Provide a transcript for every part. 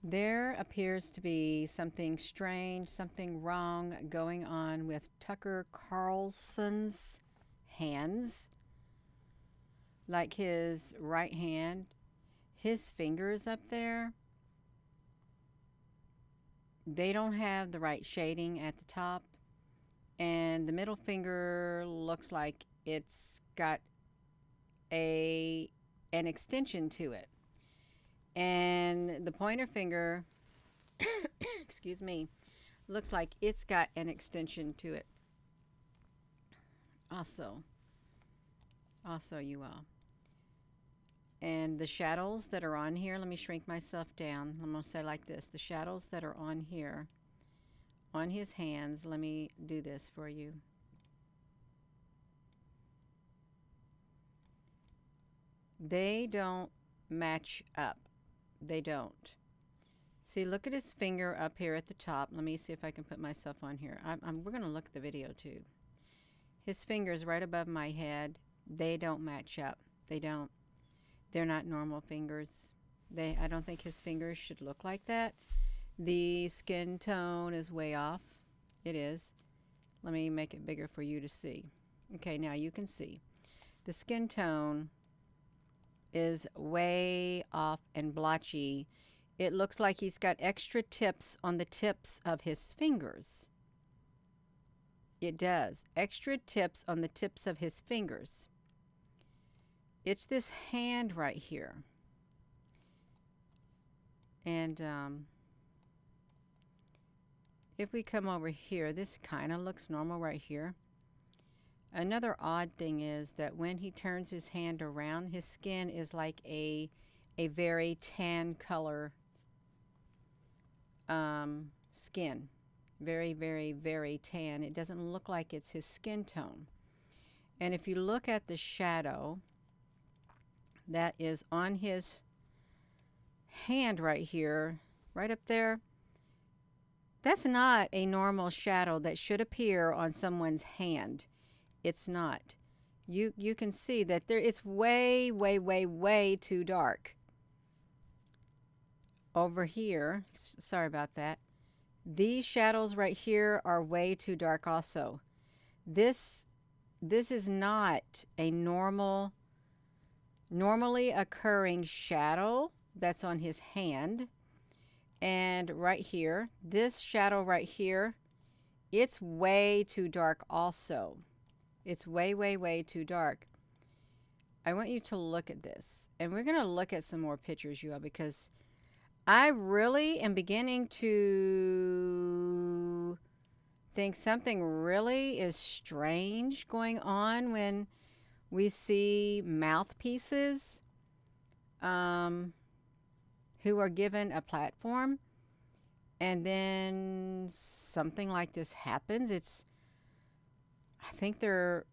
There appears to be something strange, something wrong going on with Tucker Carlson's hands. Like his right hand, his fingers up there, they don't have the right shading at the top. And the middle finger looks like it's got an extension to it. And the pointer finger, excuse me, looks like it's got an extension to it. Also, you all. And the shadows that are on here, let me shrink myself down. I'm going to say like this. The shadows that are on here, on his hands, let me do this for you. They don't match up. They don't. See, look at his finger up here at the top. Let me see if I can put myself on here. We're going to look at the video too. His fingers right above my head, they don't match up. They don't. They're not normal fingers. I don't think his fingers should look like that. The skin tone is way off. It is. Let me make it bigger for you to see. Okay, now you can see. The skin tone is way off and blotchy. It looks like he's got extra tips on the tips of his fingers. It does. Extra tips on the tips of his fingers. It's this hand right here. And if we come over here, this kind of looks normal right here. Another odd thing is that when he turns his hand around, his skin is like a very tan color skin. Very, very, very tan. It doesn't look like it's his skin tone. And if you look at the shadow that is on his hand right here, right up there, that's not a normal shadow that should appear on someone's hand. It's not. You can see that it's way, way, way, way too dark. Over here, sorry about that. These shadows right here are way too dark also. This is not a normally occurring shadow that's on his hand. And right here, this shadow right here, it's way too dark also. It's way, way, way too dark. I want you to look at this. And we're going to look at some more pictures, you all, because I really am beginning to think something really is strange going on when we see mouthpieces who are given a platform and then something like this happens. I think they're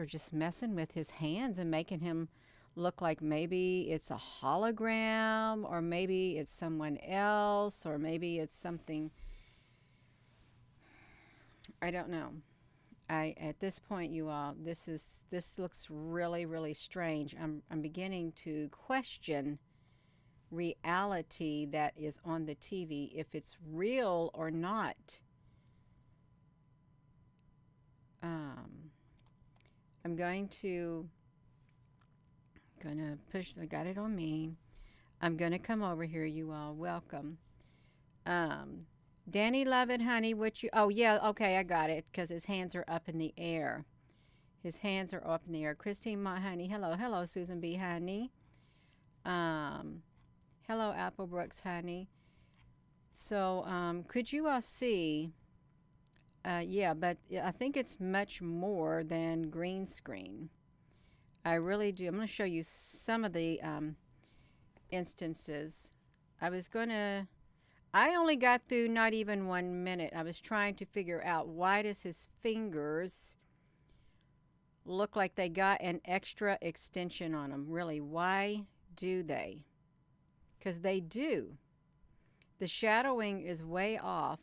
just messing with his hands and making him look like maybe it's a hologram, or maybe it's someone else, or maybe it's something. I don't know. At this point, you all, this looks really, really strange. I'm beginning to question reality that is on the TV, if it's real or not. I'm going to push. I got it on me. I'm gonna come over here, you all. Welcome. Danny, love it, honey. Oh yeah, okay, I got it, because his hands are up in the air. His hands are up in the air. Christine, my honey. Hello, Susan B, honey. Hello, Apple Brooks, honey. So, could you all see? Yeah, but I think it's much more than green screen. I really do. I'm going to show you some of the instances. I only got through not even 1 minute. I was trying to figure out, why does his fingers look like they got an extra extension on them? Really, why do they? Because they do. The shadowing is way off.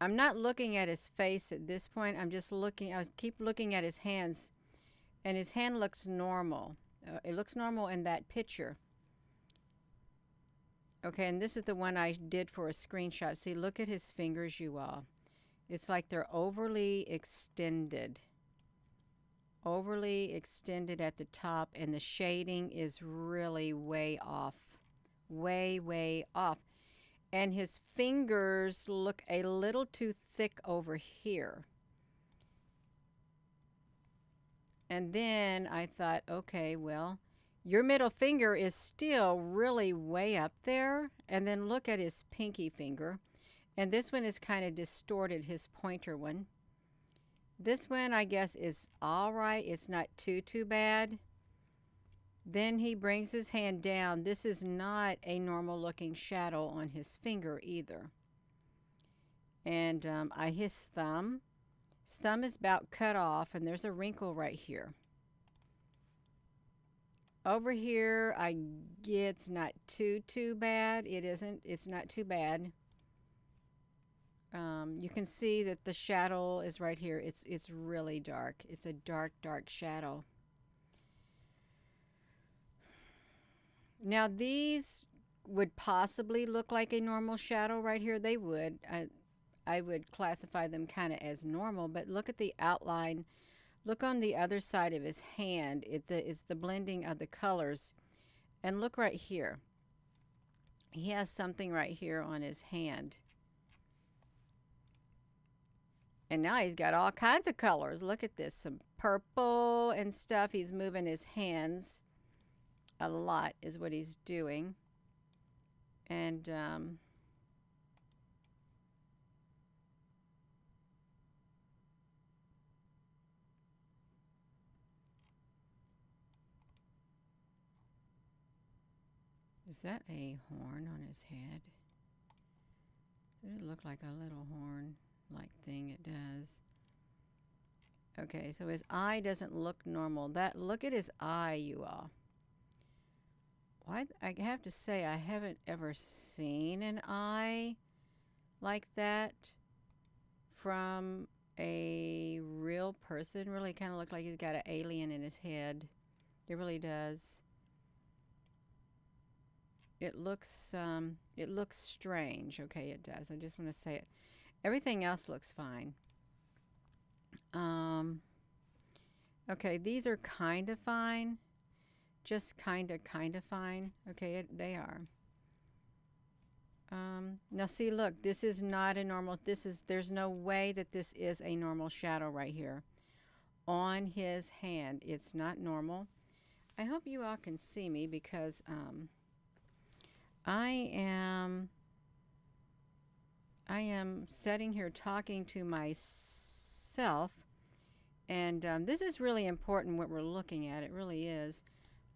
I'm not looking at his face at this point. I'm just looking. I keep looking at his hands, and his hand looks normal. It looks normal in that picture. Okay, and this is the one I did for a screenshot. See, look at his fingers, you all. It's like they're overly extended. Overly extended at the top, and the shading is really way off. Way, way off. And his fingers look a little too thick over here. And then I thought, okay, well, your middle finger is still really way up there. And then look at his pinky finger. And this one is kind of distorted, his pointer one. This one, I guess, is all right. It's not too bad. Then he brings his hand down. This is not a normal looking shadow on his finger either. And his thumb. His thumb is about cut off, and there's a wrinkle right here. Over here, it's not too bad. It isn't. It's not too bad. You can see that the shadow is right here. It's really dark. It's a dark shadow. Now these would possibly look like a normal shadow right here. They would. I would classify them kind of as normal, but look at the outline. Look on the other side of his hand. It's the blending of the colors. And look right here. He has something right here on his hand. And now he's got all kinds of colors. Look at this. Some purple and stuff. He's moving his hands a lot is what he's doing. And is that a horn on his head? Does it look like a little horn-like thing? It does. Okay, so his eye doesn't look normal. Look at his eye, you all. I have to say, I haven't ever seen an eye like that from a real person. Really kind of look like he's got an alien in his head. It really does. It looks strange. Okay, it does. I just want to say it. Everything else looks fine. Okay, these are kind of fine. Just kind of fine. Okay, they are. Now see, look, this is not a normal, there's no way that this is a normal shadow right here on his hand. It's not normal. I hope you all can see me because I am sitting here talking to myself, and this is really important what we're looking at. It really is.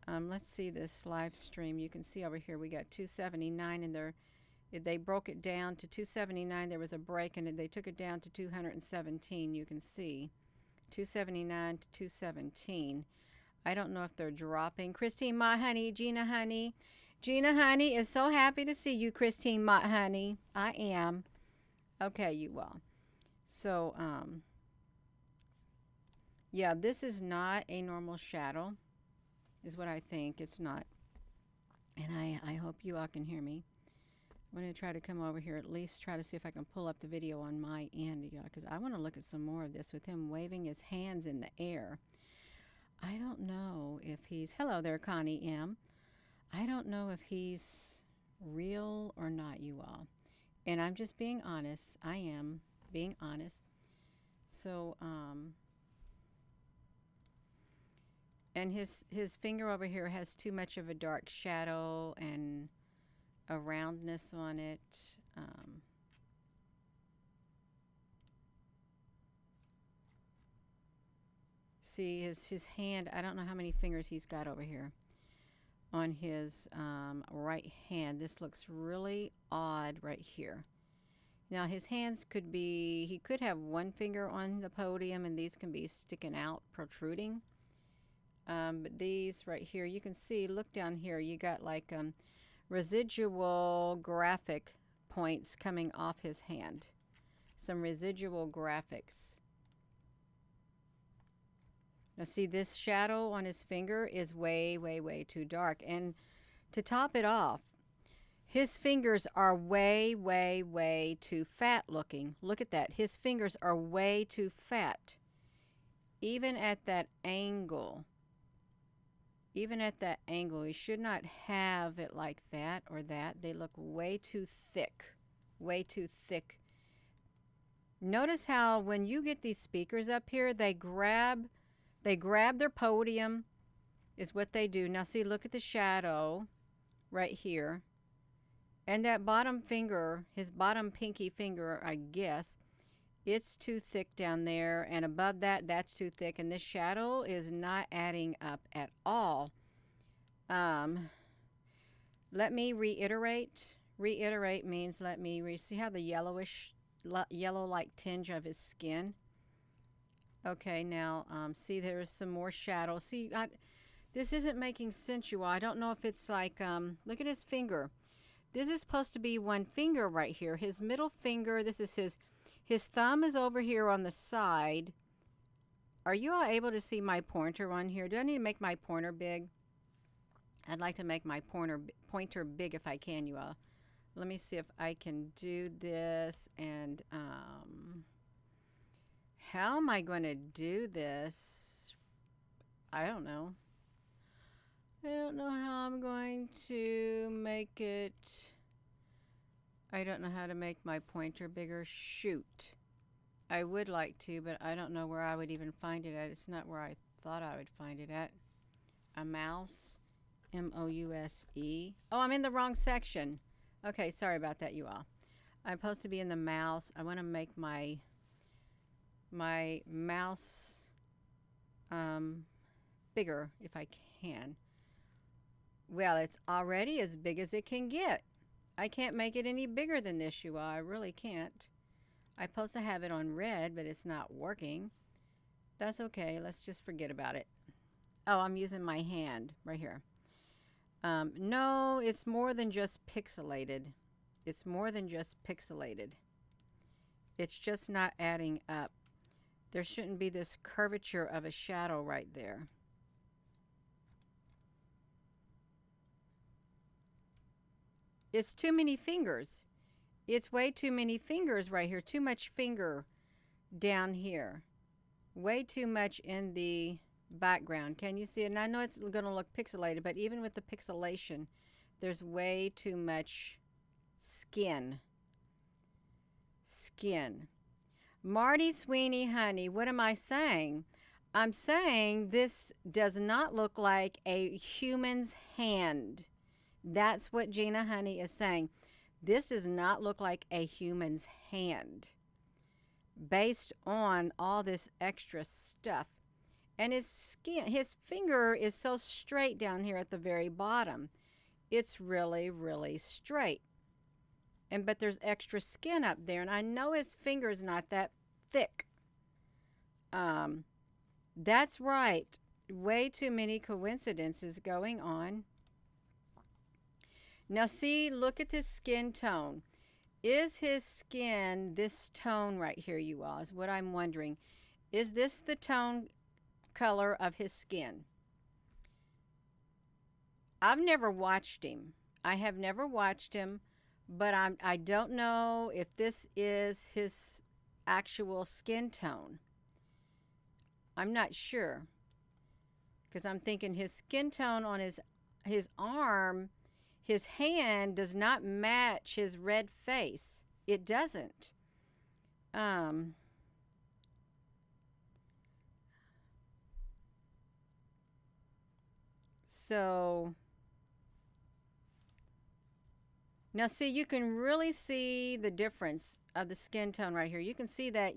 Let's see this live stream. You can see over here we got 279, and they broke it down to 279. There was a break, and they took it down to 217. You can see 279 to 217. I don't know if they're dropping. Christine, my honey, Gina, honey. Gina, honey, is so happy to see you, Christine, my honey. I am. Okay, you all. So, yeah, this is not a normal shadow, is what I think. It's not. And I hope you all can hear me. I'm going to try to come over here, at least try to see if I can pull up the video on my end, y'all, because I want to look at some more of this with him waving his hands in the air. I don't know if he's, hello there, Connie M. I don't know if he's real or not, you all. And I'm just being honest. I am being honest. So, and his finger over here has too much of a dark shadow and a roundness on it. See his hand, I don't know how many fingers he's got over here on his right hand. This looks really odd right here. Now his hands could be, he could have one finger on the podium and these can be sticking out, protruding. But these right here, you can see, look down here, you got like residual graphic points coming off his hand. Some residual graphics. Now see, this shadow on his finger is way, way, way too dark. And to top it off, His fingers are way, way, way too fat looking. Look at that. His fingers are way too fat. Even at that angle. Even at that angle, he should not have it like that or that. They look way too thick. Way too thick. Notice how when you get these speakers up here, they grab their podium is what they do. Now see, look at the shadow right here. And that bottom finger, his bottom pinky finger, I guess, it's too thick down there. And above that, that's too thick. And this shadow is not adding up at all. Let me reiterate. Reiterate means let me see how the yellow-like tinge of his skin. Okay, now see there's some more shadow. See, this isn't making sense, you all. I don't know if it's like, look at his finger. This is supposed to be one finger right here. His middle finger, this is his thumb is over here on the side. Are you all able to see my pointer on here? Do I need to make my pointer big? I'd like to make my pointer big if I can, you all. Let me see if I can do this. And how am I going to do this? I don't know. I don't know how I'm going to make it. I don't know how to make my pointer bigger. Shoot. I would like to, but I don't know where I would even find it at. It's not where I thought I would find it at. A mouse. M-O-U-S-E. Oh, I'm in the wrong section. Okay, sorry about that, you all. I'm supposed to be in the mouse. I want to make my mouse bigger if I can. Well, it's already as big as it can get. I can't make it any bigger than this, you all. I really can't. I'm supposed to have it on red, but it's not working. That's okay. Let's just forget about it. Oh, I'm using my hand right here. No, it's more than just pixelated. It's more than just pixelated. It's just not adding up. There shouldn't be this curvature of a shadow right there. It's too many fingers. It's way too many fingers right here. Too much finger down here. Way too much in the background. Can you see it? And I know it's going to look pixelated, but even with the pixelation, there's way too much skin. Skin. Marty Sweeney, honey, what am I saying? I'm saying this does not look like a human's hand. That's what Gina Honey is saying. This does not look like a human's hand based on all this extra stuff. And his skin, his finger is so straight down here at the very bottom. It's really, really straight. But there's extra skin up there. And I know his finger's not that thick. That's right. Way too many coincidences going on. Now see, look at his skin tone. Is his skin this tone right here, you all, is what I'm wondering. Is this the tone color of his skin? I've never watched him. I have never watched him, but I don't know if this is his actual skin tone. I'm not sure. Because I'm thinking his skin tone on his arm, his hand does not match his red face. It doesn't. So now see, you can really see the difference of the skin tone right here. You can see that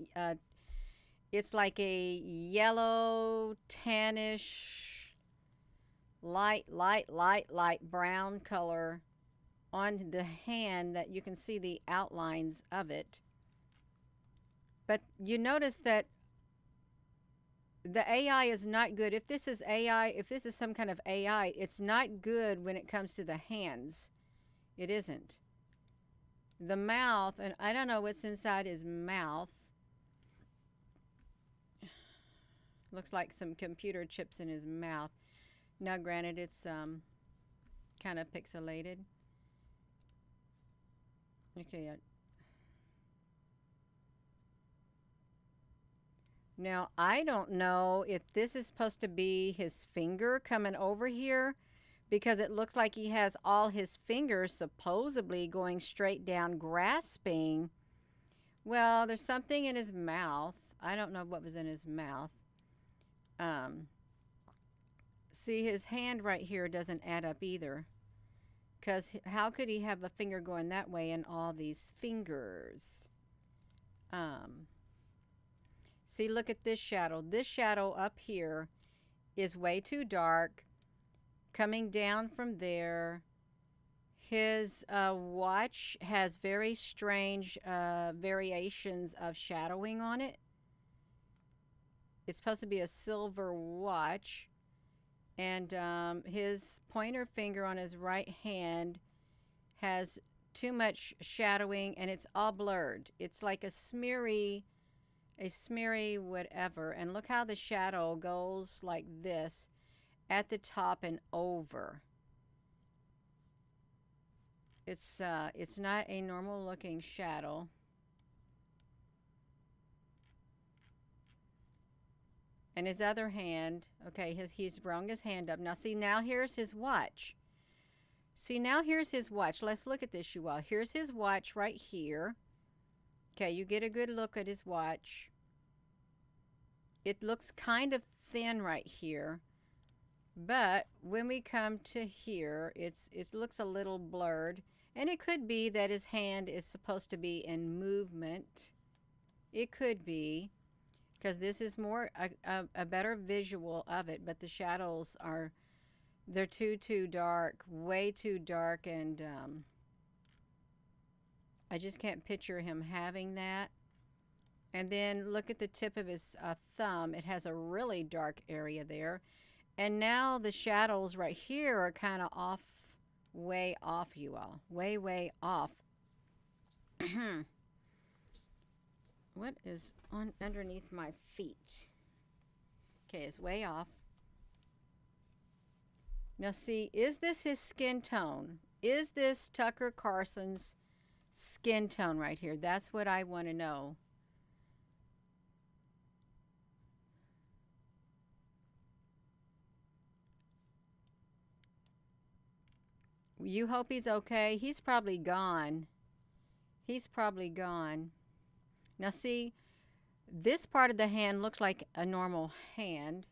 it's like a yellow, tannish, light brown color on the hand that you can see the outlines of it. But you notice that the AI is not good. If this is AI, if this is some kind of AI, it's not good when it comes to the hands. It isn't. The mouth, and I don't know what's inside his mouth. Looks like some computer chips in his mouth. Now, granted, it's kind of pixelated. Okay. Now, I don't know if this is supposed to be his finger coming over here because it looks like he has all his fingers supposedly going straight down, grasping. Well, there's something in his mouth. I don't know what was in his mouth. Um, see, his hand right here doesn't add up either. Because how could he have a finger going that way and all these fingers? See, look at this shadow. This shadow up here is way too dark. Coming down from there. His watch has very strange variations of shadowing on it. It's supposed to be a silver watch. And his pointer finger on his right hand has too much shadowing and it's all blurred. It's like a smeary whatever. And look how the shadow goes like this at the top and over. It's not a normal looking shadow. And his other hand, okay, he's brung his hand up. Now see, now here's his watch. See, now here's his watch. Let's look at this, you all. Here's his watch right here. Okay, you get a good look at his watch. It looks kind of thin right here. But when we come to here, it looks a little blurred. And it could be that his hand is supposed to be in movement. It could be. Because this is more a better visual of it, but the shadows are, they're too dark, way too dark, and I just can't picture him having that. And then look at the tip of his thumb. It has a really dark area there. And now the shadows right here are kind of off, way off, you all. Way off. What is on underneath my feet? Okay, it's way off. Now see, is this his skin tone? Is this Tucker Carlson's skin tone right here? That's what I want to know. You hope he's okay. He's probably gone. He's probably gone. Now see, this part of the hand looks like a normal hand,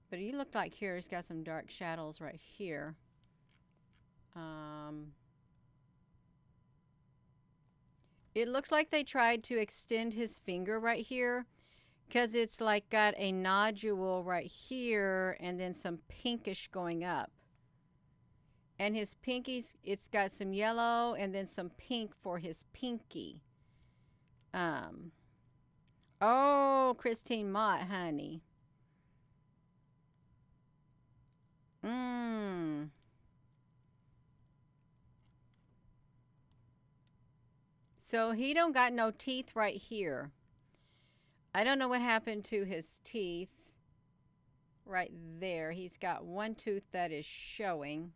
but you look like here, he's got some dark shadows right here. It looks like they tried to extend his finger right here because it's like got a nodule right here and then some pinkish going up. And his pinkies, it's got some yellow and then some pink for his pinky. Oh, Christine Mott, honey. So he don't got no teeth right here. I don't know what happened to his teeth right there. He's got one tooth that is showing.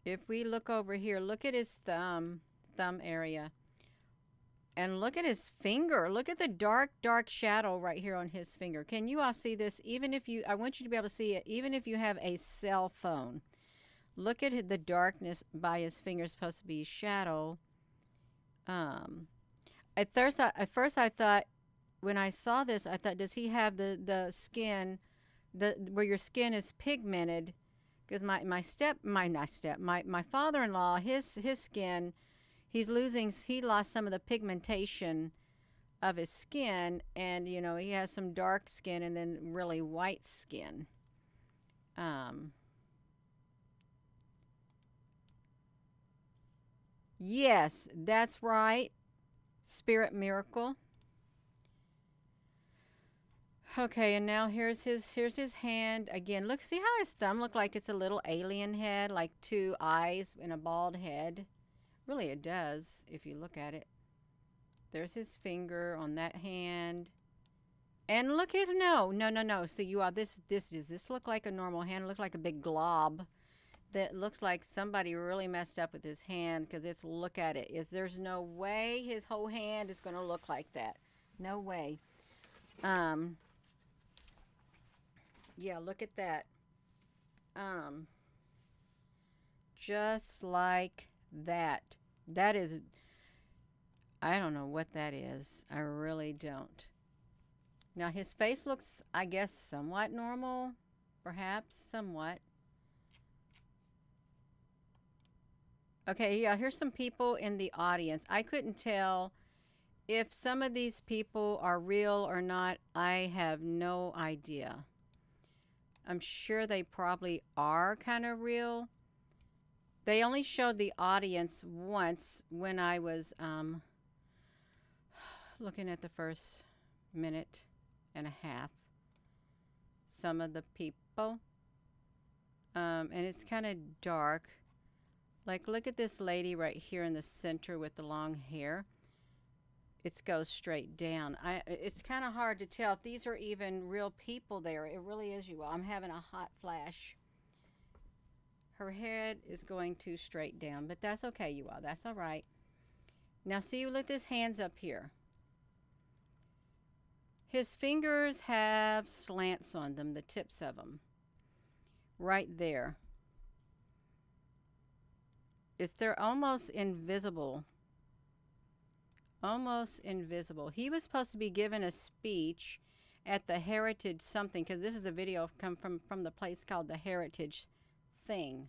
If we look over here, look at his thumb area. And look at his finger. Look at the dark shadow right here on his finger. Can you all see this? Even if you, I want you to be able to see it, even if you have a cell phone. Look at the darkness by his finger. It's supposed to be shadow. At first I thought, when I saw this, I thought, does he have the skin, where your skin is pigmented? Because my father-in-law, his skin, he lost some of the pigmentation of his skin, and you know, he has some dark skin and then really white skin. Yes, that's right. Spirit Miracle. Okay, and now here's his hand again. Look, see how his thumb look like it's a little alien head, like two eyes and a bald head. Really, it does if you look at it. There's his finger on that hand. And look at, no. See, you all, this does this look like a normal hand? It looks like a big glob that looks like somebody really messed up with his hand, because it's, look at it. There's no way his whole hand is going to look like that. No way. Yeah, look at that. Just like that. That is, I don't know what that is. I really don't. Now his face looks, I guess, somewhat normal. Perhaps, somewhat. Okay, yeah, here's some people in the audience. I couldn't tell if some of these people are real or not. I have no idea. I'm sure they probably are kind of real. They only showed the audience once when I was looking at the first minute and a half. Some of the people. And it's kind of dark. Like, look at this lady right here in the center with the long hair. It goes straight down. It's kind of hard to tell if these are even real people there. It really is, you all. I'm having a hot flash. Her head is going too straight down, but that's okay, you all. That's all right. Now, see, look at his hands up here. His fingers have slants on them, the tips of them. Right there. They're almost invisible. Almost invisible. He was supposed to be given a speech at the Heritage something, because this is a video come from the place called the Heritage thing.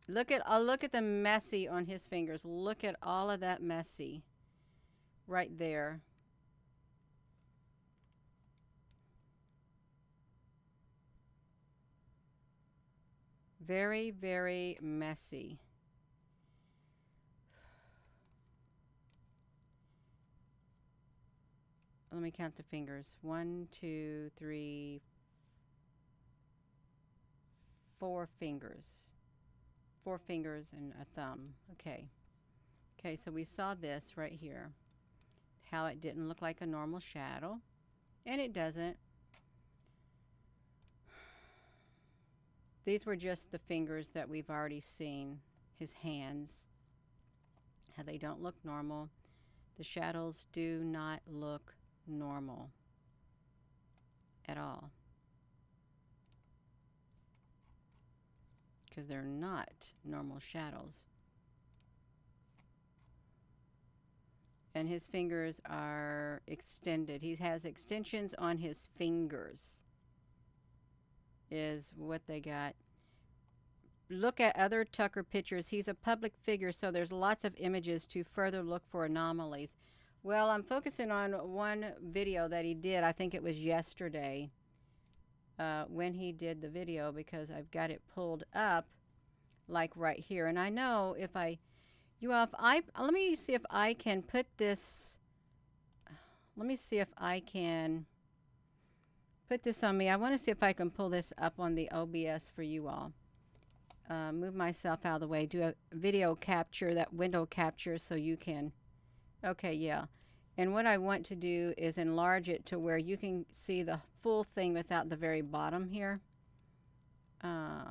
Look at the messy on his fingers. Look at all of that messy right there. Very, very messy. Let me count the fingers. 1, 2, 3, 4 fingers. 4 fingers and a thumb. Okay. Okay, so we saw this right here. How it didn't look like a normal shadow. And it doesn't. These were just the fingers that we've already seen. His hands. How they don't look normal. The shadows do not look normal at all. Because they're not normal shadows. And his fingers are extended. He has extensions on his fingers. Is what they got. Look at other Tucker pictures. He's a public figure, so there's lots of images to further look for anomalies. Well, I'm focusing on one video that he did. I think it was yesterday when he did the video, because I've got it pulled up like right here. And I know if I, let me see if I can put this, let me see if I can put this on me. I want to see if I can pull this up on the OBS for you all. Move myself out of the way. Do a video capture, that window capture, so you can. Okay, yeah. And what I want to do is enlarge it to where you can see the full thing without the very bottom here. I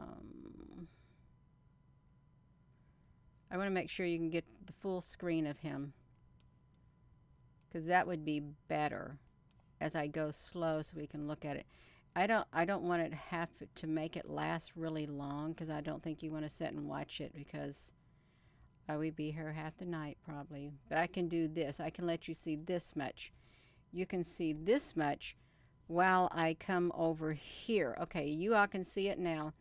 want to make sure you can get the full screen of him, because that would be better as I go slow so we can look at it. I don't want it have to make it last really long, because I don't think you want to sit and watch it, because I would be here half the night probably. But I can do this. I can let you see this much. You can see this much while I come over here. Okay, you all can see it now.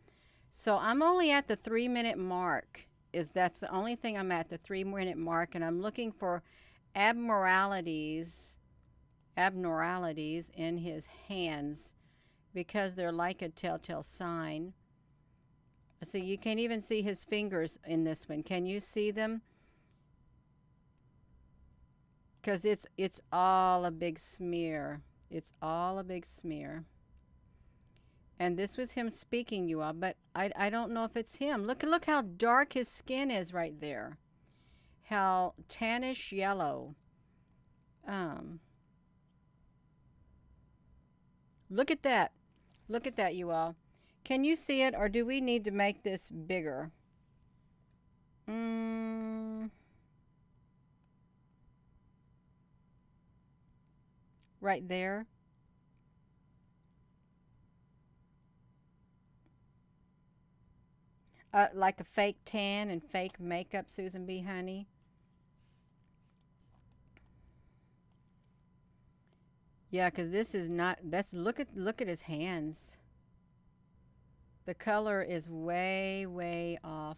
So I'm only at the 3-minute mark. That's the only thing I'm at, the 3-minute mark, and I'm looking for abnormalities in his hands, because they're like a telltale sign. So you can even see his fingers in this one. Can you see them? Because it's all a big smear. It's all a big smear. And this was him speaking, you all, but I don't know if it's him. Look how dark his skin is right there. How tannish yellow. Um, look at that. Look at that, you all. Can you see it, or do we need to make this bigger? Right there. Like a fake tan and fake makeup, Susan B. Honey. Yeah, because this is not. That's look at his hands. The color is way, way off.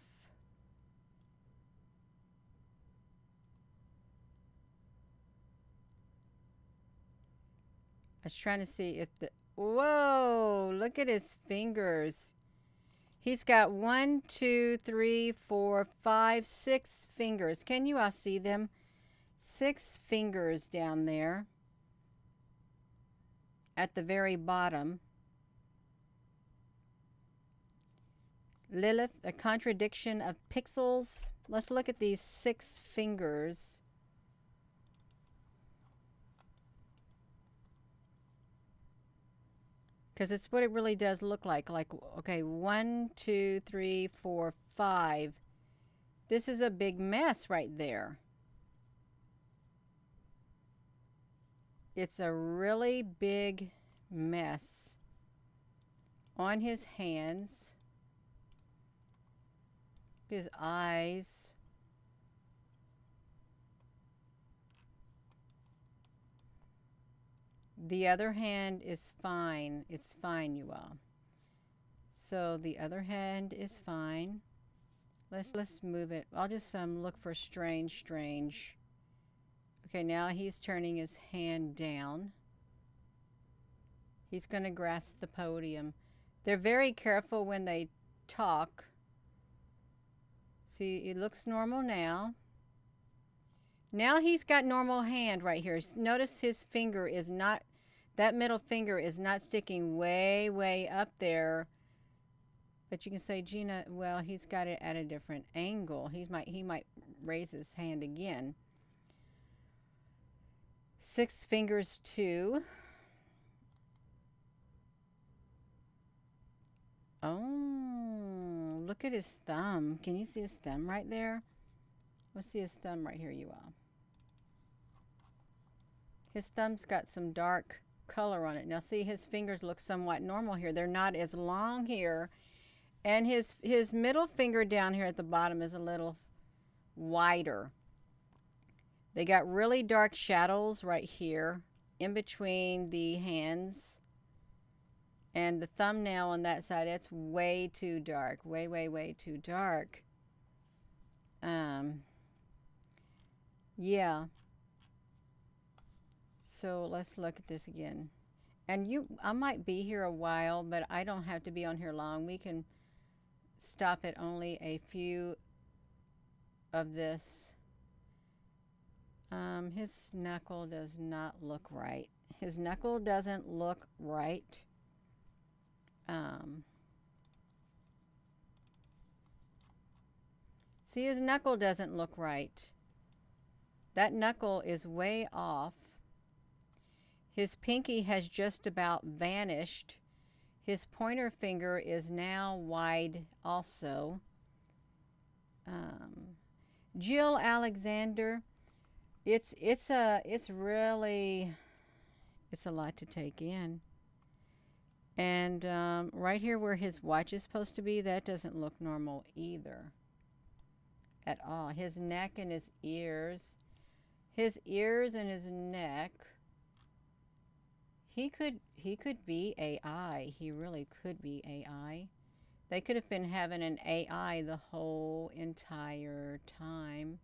I was trying to see if the. Whoa! Look at his fingers. He's got 1, 2, 3, 4, 5, 6 fingers. Can you all see them? 6 fingers down there at the very bottom. Lilith, a contradiction of pixels. Let's look at these 6 fingers. Because it's what it really does look like. Like, okay, 1, 2, 3, 4, 5. This is a big mess right there. It's a really big mess on his hands, his eyes. The other hand is fine. It's fine, you all. So the other hand is fine. Let's move it. I'll just look for strange. Okay, now he's turning his hand down. He's going to grasp the podium. They're very careful when they talk. See, it looks normal now. Now he's got normal hand right here. Notice his finger is not, that middle finger is not sticking way, way up there. But you can say, Gina, well, he's got it at a different angle. He might raise his hand again. 6 fingers too. Oh, look at his thumb. Can you see his thumb right there? Let's see his thumb right here, you all. His thumb's got some dark color on it. Now see, his fingers look somewhat normal here. They're not as long here. And his middle finger down here at the bottom is a little wider. They got really dark shadows right here in between the hands. And the thumbnail on that side, that's way too dark. Way, way, way too dark. Yeah. So let's look at this again. And I might be here a while, but I don't have to be on here long. We can stop at only a few of this. His knuckle does not look right. His knuckle doesn't look right. See, his knuckle doesn't look right. That knuckle is way off. His pinky has just about vanished. His pointer finger is now wide also. Jill Alexander, it's a lot to take in. And right here where his watch is supposed to be, that doesn't look normal either at all. His neck and his ears and his neck. He could be AI. He really could be AI. They could have been having an AI the whole entire time.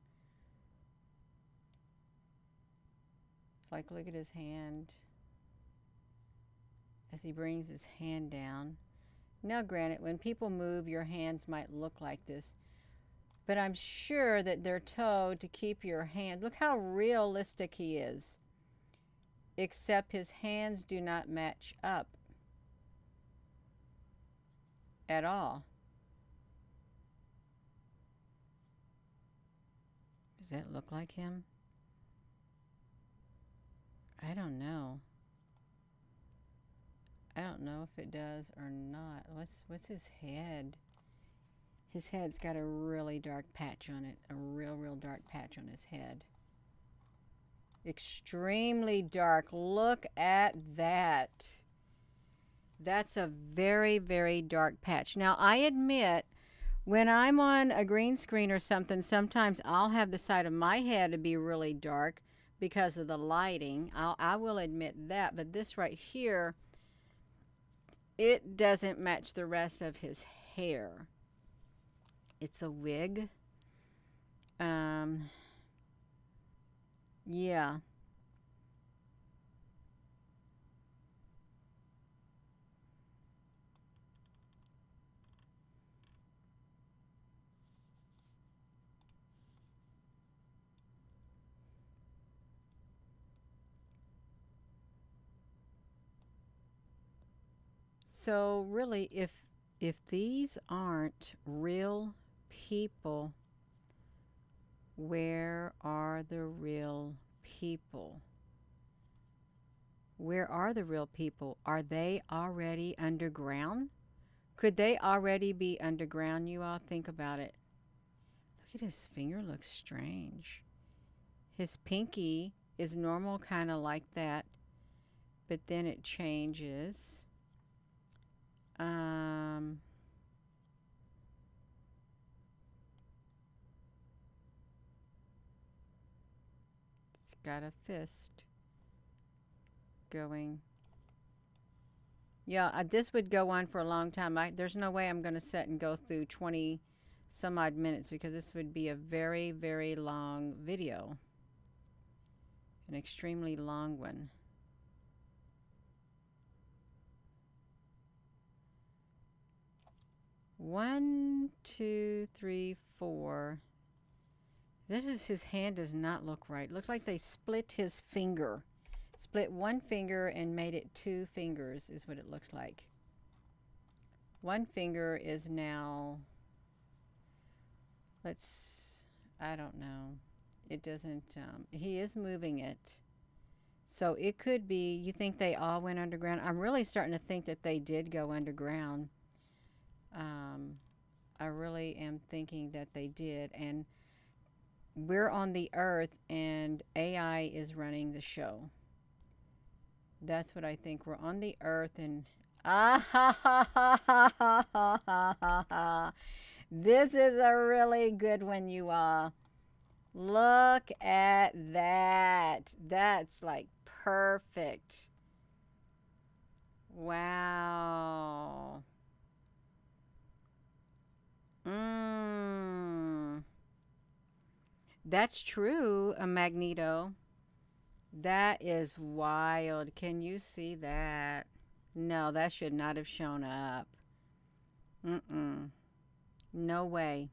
Like, look at his hand as he brings his hand down. Now, granted, when people move, your hands might look like this. But I'm sure that they're told to keep your hand. Look how realistic he is. Except his hands do not match up at all. Does that look like him? I don't know. I don't know if it does or not. What's his head? His head's got a really dark patch on it. A real dark patch on his head. Extremely dark. Look at that. That's a very dark patch. Now, I admit, when I'm on a green screen or something, sometimes I'll have the side of my head to be really dark because of the lighting. I will admit that. But this right here, it doesn't match the rest of his hair. It's a wig. Yeah. So really, if these aren't real people, where are the real people? Where are the real people? Are they already underground? Could they already be underground? You all think about it. Look at his finger, looks strange. His pinky is normal, kind of like that, but then it changes. It's got a fist going. Yeah, this would go on for a long time. There's no way I'm going to sit and go through 20 some odd minutes because this would be a very long video. An extremely long one. One, two, three, four. His hand does not look right. Looks like they split his finger. Split one finger and made it two fingers is what it looks like. One finger is now, I don't know. It doesn't, he is moving it. So it could be, you think they all went underground? I'm really starting to think that they did go underground. I really am thinking that they did. And we're on the earth and AI is running the show. That's what I think. We're on the earth and this is a really good one, you all. Look at that. That's like perfect. Wow. That's true, a Magneto. That is wild. Can you see that? No, that should not have shown up. No way.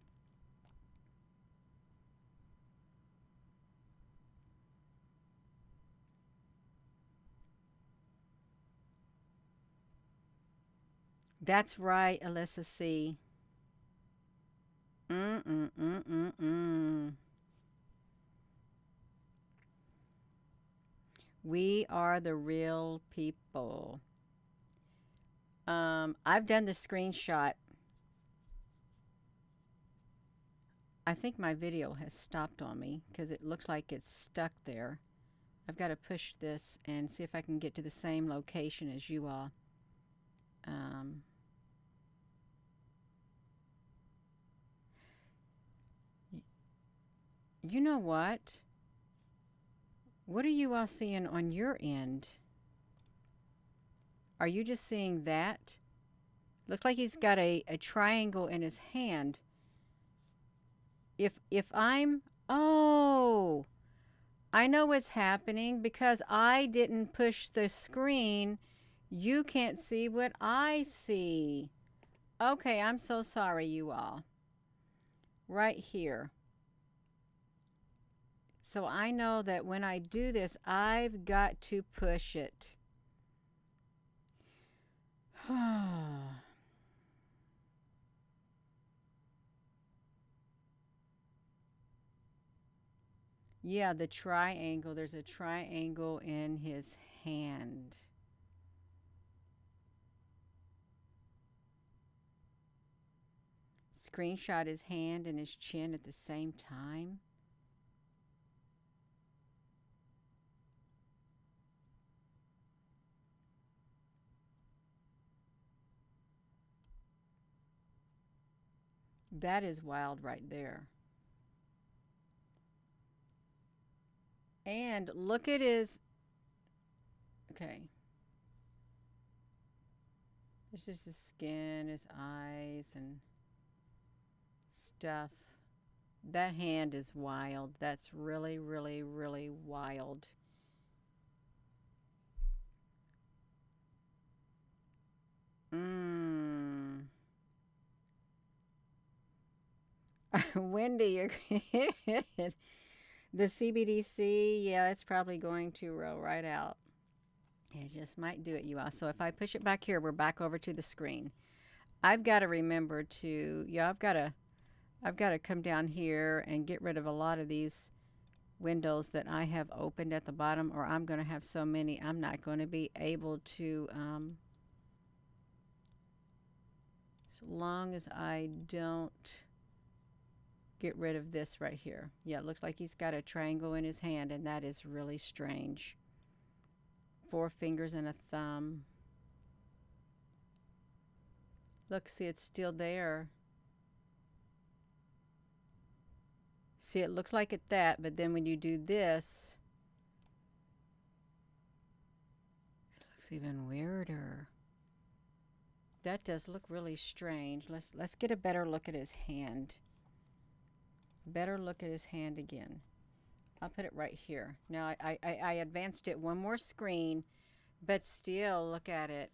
That's right, Alyssa C. We are the real people. I've done the screenshot. I think my video has stopped on me because it looks like it's stuck there. I've got to push this and see if I can get to the same location as you all. You know what? What are you all seeing on your end? Are you just seeing that? Looks like he's got a triangle in his hand. If I'm, oh, I know what's happening because I didn't push the screen. You can't see what I see. Okay, I'm so sorry, you all. Right here. So I know that when I do this, I've got to push it. Yeah, the triangle. There's a triangle in his hand. Screenshot his hand and his chin at the same time. That is wild right there. And look at his. Okay. There's just his skin, his eyes, and stuff. That hand is wild. That's really, really, really wild. Mmm. Wendy, you're good. The CBDC, yeah, it's probably going to roll right out. It just might do it, you all. So if I push it back here, we're back over to the screen. I've got to remember to, yeah, I've got to come down here and get rid of a lot of these windows that I have opened at the bottom, or I'm going to have so many I'm not going to be able to, as long as I don't get rid of this right here. Yeah, it looks like he's got a triangle in his hand, and that is really strange. 4 fingers and a thumb. Look, see, it's still there. See, it looks like it's that, but then when you do this, it looks even weirder. That does look really strange. Let's get a better look at his hand. Better look at his hand again. I'll put it right here. Now I advanced it one more screen, but still, look at it.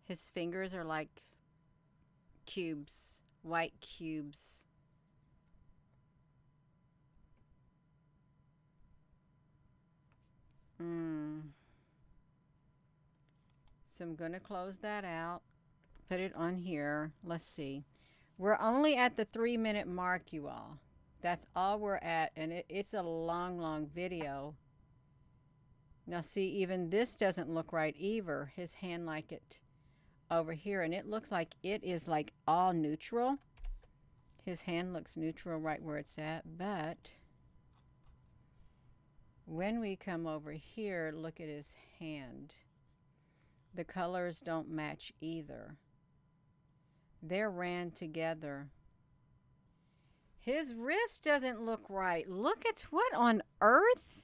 His fingers are like cubes, white cubes. So I'm going to close that out, put it on here. Let's see. We're only at the 3-minute mark, you all. That's all we're at, and it's a long, long video. Now see, even this doesn't look right either. His hand like it over here, and it looks like it is like all neutral. His hand looks neutral right where it's at, but when we come over here, look at his hand. The colors don't match either. They're ran together. His wrist doesn't look right. Look at what on earth?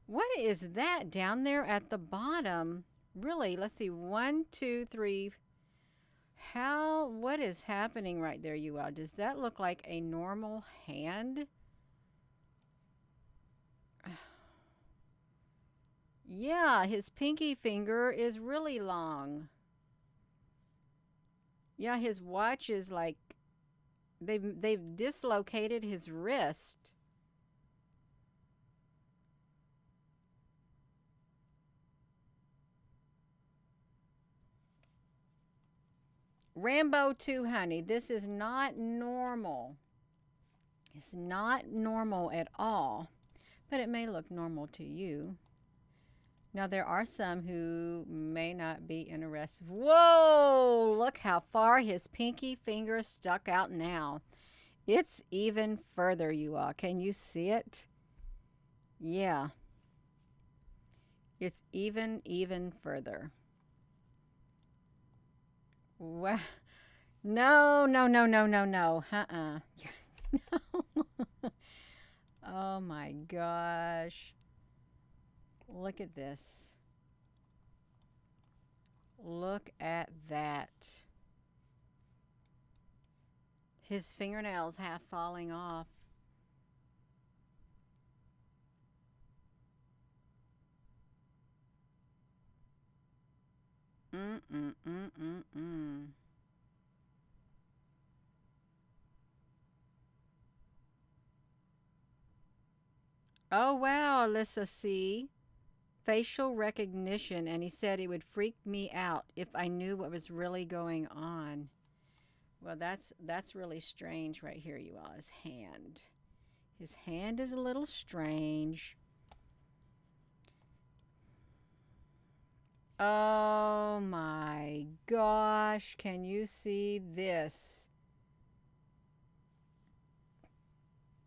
What is that down there at the bottom? Really, let's see. 1, 2, 3. What is happening right there, you all? Does that look like a normal hand? Yeah, his pinky finger is really long. Yeah, his watch is like, they've dislocated his wrist. Rambo 2, honey, this is not normal. It's not normal at all, but it may look normal to you. Now, there are some who may not be interested. Whoa! Look how far his pinky finger stuck out now. It's even further, you all. Can you see it? Yeah. It's even further. Wow. No. Uh-uh. No. Oh, my gosh. Look at this. Look at that. His fingernails half falling off. Oh, wow, Alyssa C. Facial recognition, and he said it would freak me out if I knew what was really going on. Well, that's really strange right here, you all. His hand. His hand is a little strange. Oh my gosh, can you see this?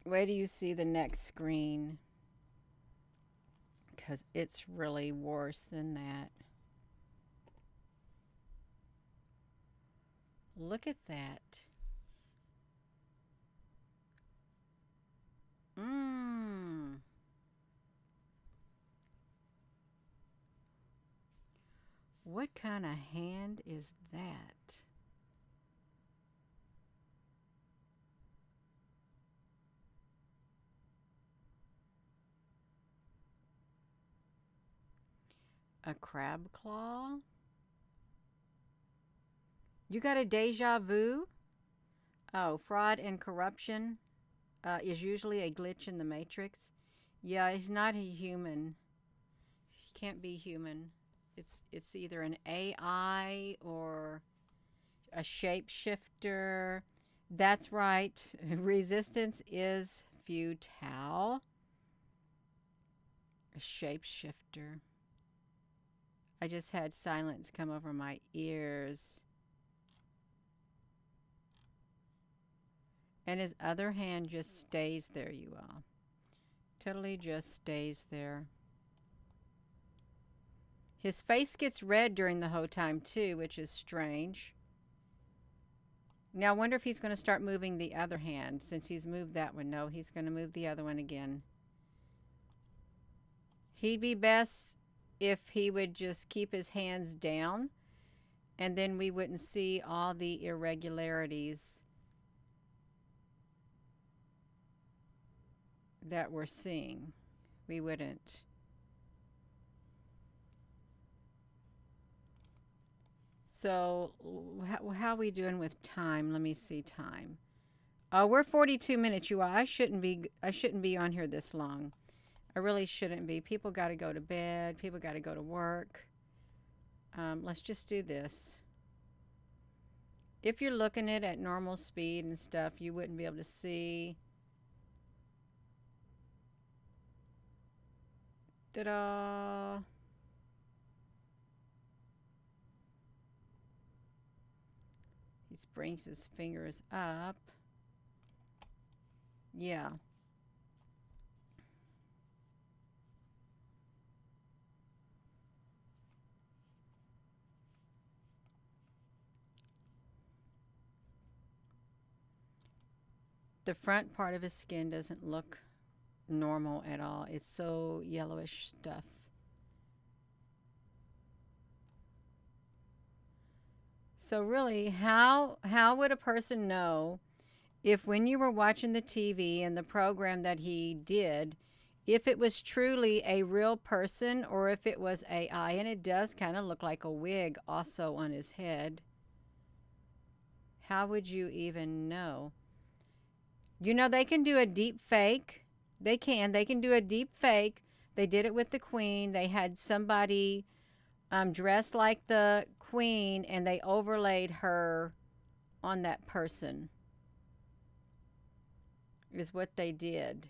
Wait till you see the next screen, because it's really worse than that. Look at that. What kind of hand is that? A crab claw? You got a deja vu? Oh, fraud and corruption is usually a glitch in the matrix. Yeah, he's not a human. He can't be human. It's either an AI or a shapeshifter. That's right. Resistance is futile. A shapeshifter. I just had silence come over my ears. And his other hand just stays there, you all. Totally just stays there. His face gets red during the whole time too, which is strange. Now I wonder if he's going to start moving the other hand since he's moved that one. No, he's going to move the other one again. He'd be best if he would just keep his hands down, and then we wouldn't see all the irregularities that we're seeing. We wouldn't. So how are we doing with time? Let me see time. Oh, we're 42 minutes, you all. I shouldn't be on here this long. I really shouldn't be. People got to go to bed. People got to go to work. Let's just do this. If you're looking at normal speed and stuff, you wouldn't be able to see. Ta-da! He brings his fingers up. Yeah. The front part of his skin doesn't look normal at all. It's so yellowish stuff. So really, how would a person know if when you were watching the TV and the program that he did, if it was truly a real person or if it was AI? And it does kind of look like a wig also on his head. How would you even know? You know, they can do a deep fake. They can do a deep fake. They did it with the Queen. They had somebody dressed like the Queen and they overlaid her on that person. Is what they did.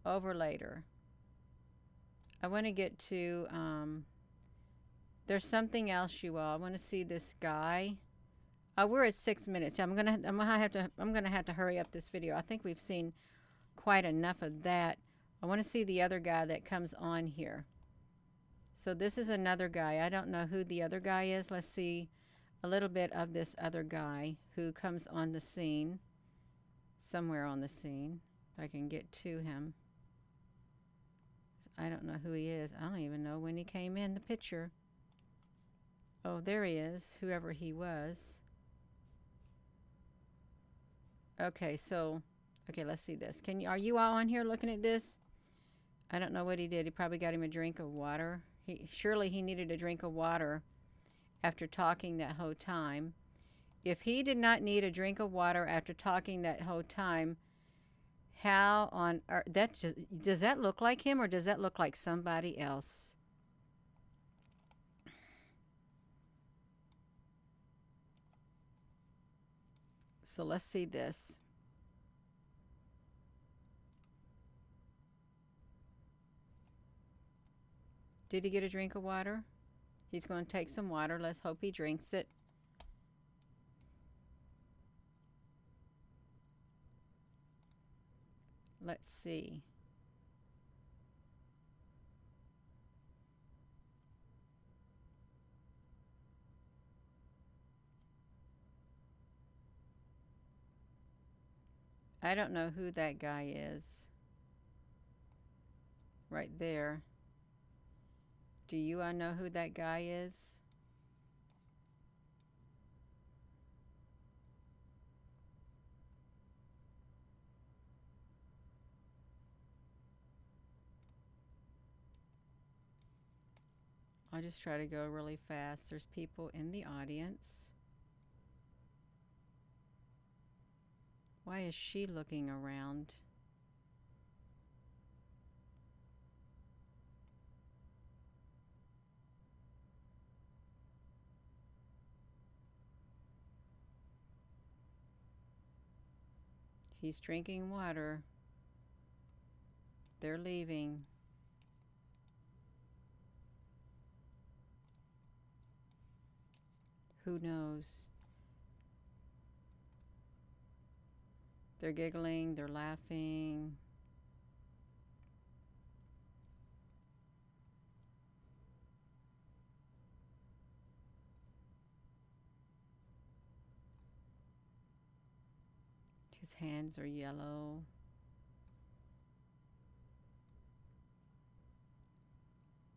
Overlaid her. I want to get to there's something else, you all. I want to see this guy. We're at 6 minutes. I'm gonna have to hurry up this video. I think we've seen quite enough of that. I want to see the other guy that comes on here. So this is another guy. I don't know who the other guy is. Let's see a little bit of this other guy who comes on the scene. Somewhere on the scene. If I can get to him. I don't know who he is. I don't even know when he came in the picture. Oh, there he is. Whoever he was. Okay, so, okay, let's see this. Are you all on here looking at this? I don't know what he did. He probably got him a drink of water. Surely he needed a drink of water after talking that whole time. If he did not need a drink of water after talking that whole time, how on earth, does that look like him or does that look like somebody else? So let's see this. Did he get a drink of water? He's going to take some water. Let's hope he drinks it. Let's see. I don't know who that guy is. Right there. Do you know who that guy is? I'll just try to go really fast. There's people in the audience. Why is she looking around? He's drinking water. They're leaving. Who knows? They're giggling, they're laughing. His hands are yellow.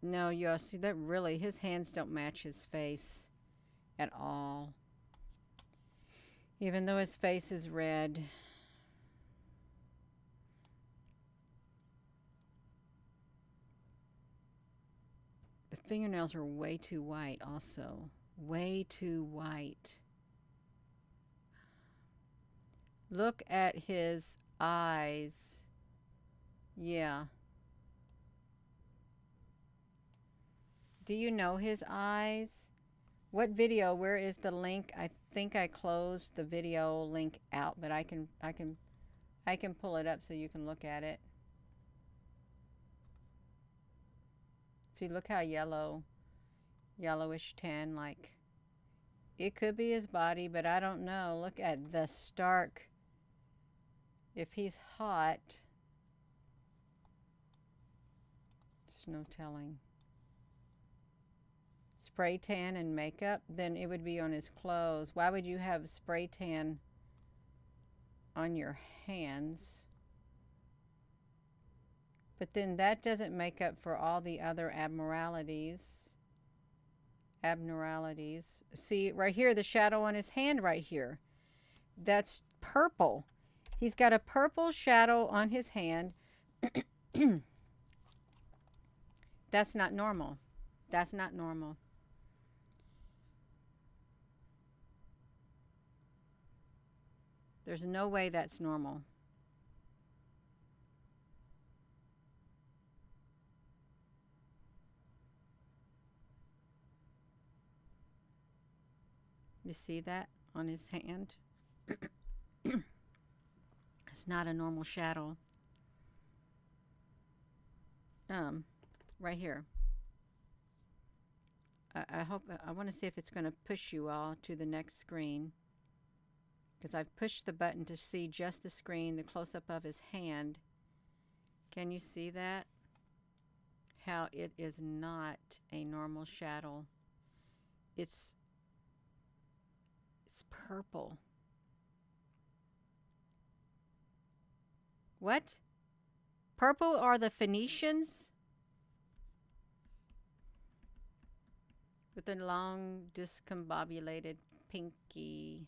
No, you see that really, his hands don't match his face at all. Even though his face is red. The fingernails are way too white also. Way too white. Look at his eyes. Yeah. Do you know his eyes? What video? Where is the link? I think I closed the video link out, but I can pull it up so you can look at it. See, look how yellowish tan, like it could be his body, but I don't know. Look at the stark. If he's hot, there's no telling. Spray tan and makeup, then it would be on his clothes. Why would you have spray tan on your hands? But then that doesn't make up for all the other abnormalities. See, right here, the shadow on his hand right here. That's purple. He's got a purple shadow on his hand. That's not normal. That's not normal. There's no way that's normal. You see that on his hand? It's not a normal shadow. Right here. I want to see if it's going to push you all to the next screen. Because I've pushed the button to see just the screen, the close-up of his hand. Can you see that? How it is not a normal shadow. It's purple. What? Purple are the Phoenicians? With a long, discombobulated pinky.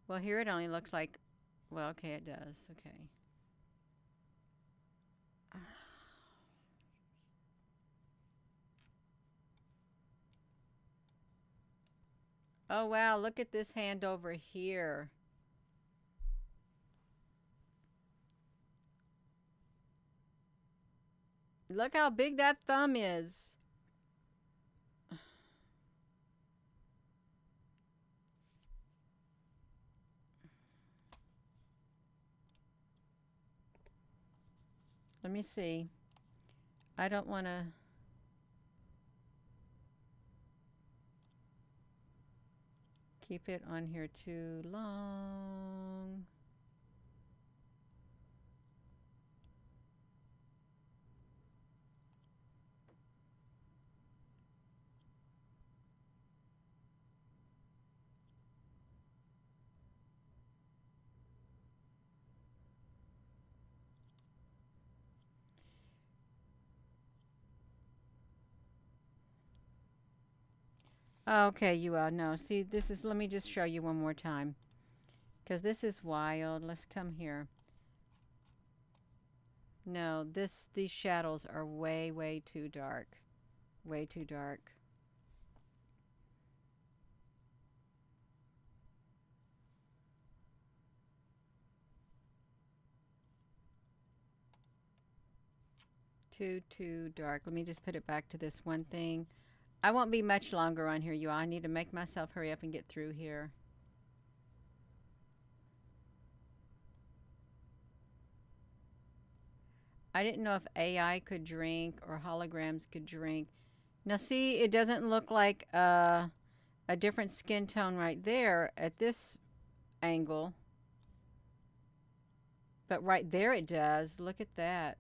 Well, here it only looks like, well, okay, it does. Okay. Oh, wow, look at this hand over here. Look how big that thumb is. Let me see. I don't want to. Keep it on here too long. Okay, you all know. See, this is, let me just show you one more time. Because this is wild. Let's come here. No, these shadows are way, way too dark. Way too dark. Too dark. Let me just put it back to this one thing. I won't be much longer on here, you all. I need to make myself hurry up and get through here. I didn't know if AI could drink or holograms could drink. Now see, it doesn't look like a different skin tone right there at this angle. But right there it does. Look at that.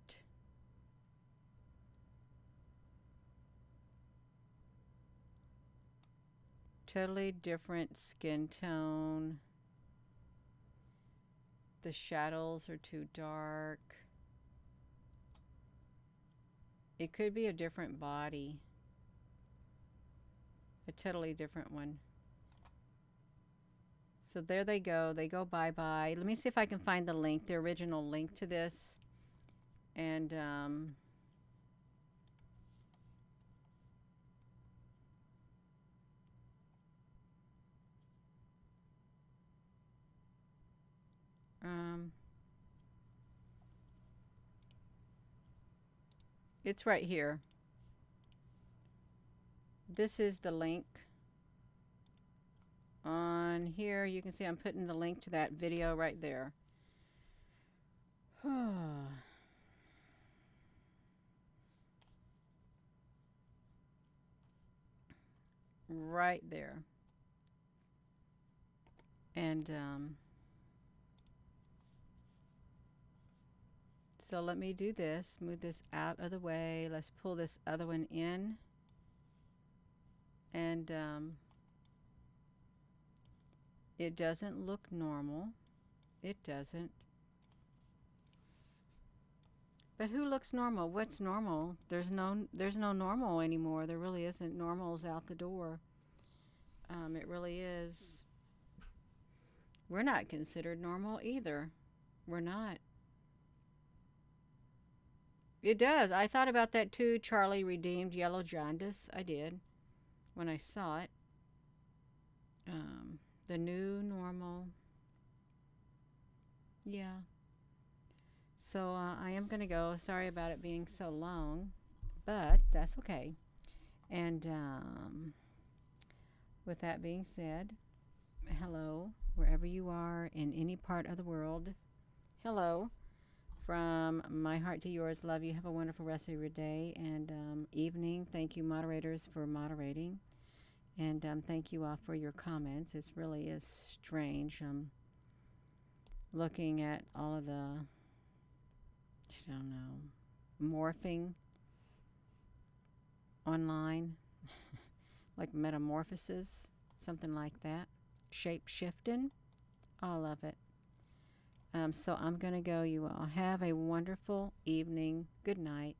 Totally different skin tone. The shadows are too dark. It could be a different body. A totally different one. So there they go. They go bye-bye. Let me see if I can find the link, the original link to this. And it's right here. This is the link. On here, you can see I'm putting the link to that video right there. Right there. And so let me do this. Move this out of the way. Let's pull this other one in. And it doesn't look normal. It doesn't. But who looks normal? What's normal? There's no normal anymore. There really isn't. Normal's out the door. It really is. We're not considered normal either. We're not. It does. I thought about that too. Charlie redeemed yellow jaundice. I did when I saw it. The new normal. Yeah. So I am going to go. Sorry about it being so long, but that's okay. And with that being said, hello, wherever you are in any part of the world. Hello. From my heart to yours, love you. Have a wonderful rest of your day and evening. Thank you, moderators, for moderating. And thank you all for your comments. It really is strange looking at all of the, I don't know, morphing online, like metamorphosis, something like that. Shape shifting, all of it. So I'm going to go. You all have a wonderful evening. Good night.